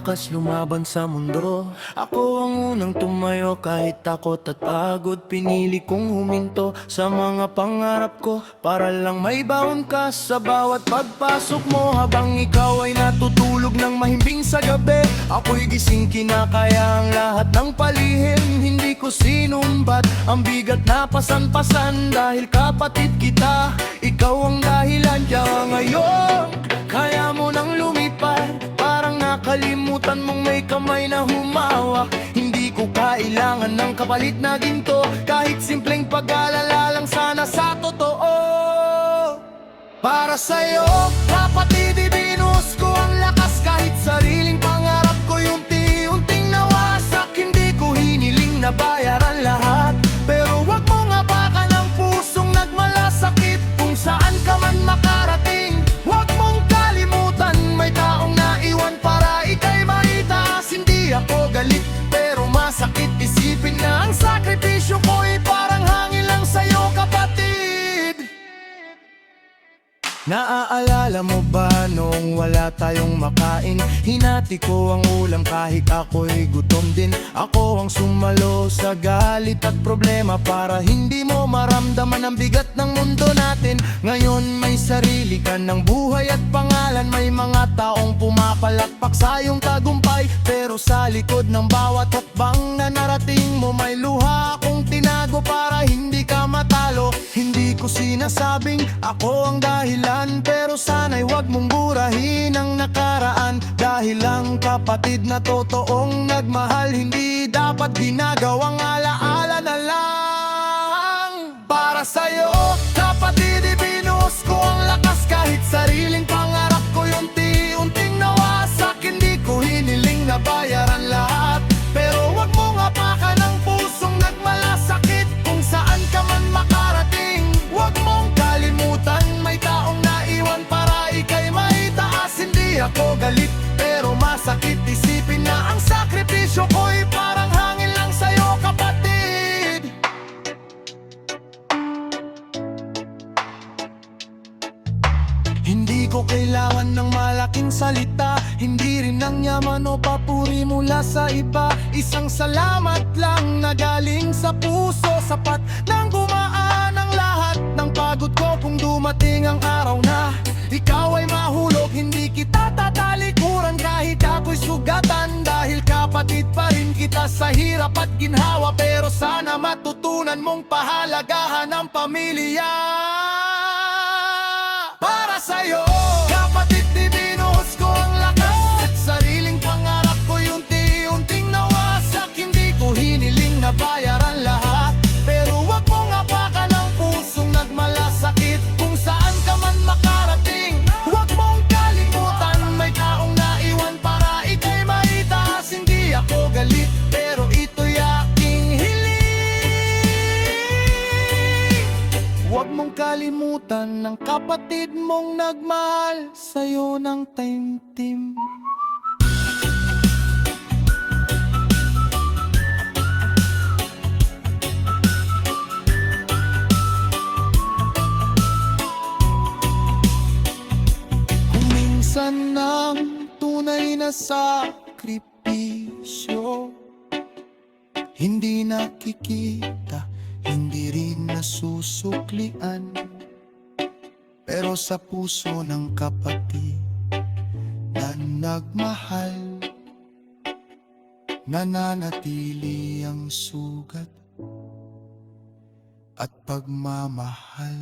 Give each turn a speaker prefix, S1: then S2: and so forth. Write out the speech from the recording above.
S1: lakas lumaban sa mundo. Ako ang unang tumayo kahit takot at pagod. Pinili kong huminto sa mga pangarap ko, para lang may baon ka sa bawat pagpasok mo. Habang ikaw ay natutulog ng mahimbing sa gabi, ako'y gising kinakaya ang lahat ng palihim. Hindi ko sinumbat ang bigat na pasan-pasan, dahil kapatid kita, ikaw ang dahilan. Kaya ngayon, kaya mo nang lumipad, parang nakalimutan mong may kamay na humawak. Hindi ko kailangan ng kapalit na ginto, kahit simpleng pag-alala lang sana sa totoo. Para sa'yo, kapatid, ibinuhos ko ang lakas. Kahit sariling pangarap ko yung unti-unting nawasak. Hindi ko hiniling na bayaran lahat, pero wag mong apakan ang pusong nagmalasakit. Kung saan ka man makarating, wag mong kalimutan, may taong naiwan para ika'y maitaas. Hindi ako galit, pero masakit isipin na ang sakripisyo ko'y parang hangin lang sa'yo, kapatid. Naaalala mo ba nung wala tayong makain? Hinati ko ang ulam kahit ako'y gutom din. Ako ang sumalo sa galit at problema, para hindi mo maramdaman ang bigat ng mundo natin. Ngayon may sarili ka ng buhay at pangalan. May mga taong pumapalakpak sa iyong tagumpay, pero sa likod ng bawat hakbang na narating mo, may luha akong tinago para hindi ka matalo. Hindi ko sinasabing ako ang dahilan, pero sana'y wag mong burahin ang nakaraan. Dahil ang kapatid na totoong nagmahal, hindi dapat ginagawang alaala na lang. Para sa'yo, kapatid, ibinuhos ko ang lakas. Kahit sariling pangarap ko yung unti-unting nawasak. Hindi ko hiniling na bayaran lahat, pero wag mong apakan ang pusong nagmalasakit. Kung saan ka man makarating, wag mong kalimutan, may taong naiwan para ika'y maitaas. Hindi ako galit, pero masakit isipin na ang sakripisyo ko'y parang hangin lang sa'yo, kapatid. Hindi ko kailangan ng malaking salita, hindi rin ng yaman o papuri mula sa iba. Isang salamat lang na galing sa puso, sapat nang gumaan ang lahat ng pagod ko. Kung dumating ang araw na ikaw ay mahulog, hindi kita tatalikuran kahit ako'y sugatan. Dahil kapatid pa rin kita sa hirap at ginhawa, pero sana matutunan mong pahalagahan ang pamilya. Para sa'yo, kapatid, ibinuhos ko ang lakas. At sariling pangarap ko yung unti-unting nawasak. Hindi ko hiniling na bayaran lahat, pero wag mong apakan ang pusong nagmalasakit. Kung saan ka man makarating, wag mong kalimutan, may taong naiwan para ika'y maitaas. Hindi ako galit, pero ito'y aking hiling. Huwag mong kalimutan ng kapatid mong nagmahal sa'yo ng taimtim. Kung minsan ang tunay na sakripisyo hindi nakikita, hindi rin nasusuklian, pero sa puso ng kapatid na nagmahal, nananatili ang sugat at pagmamahal.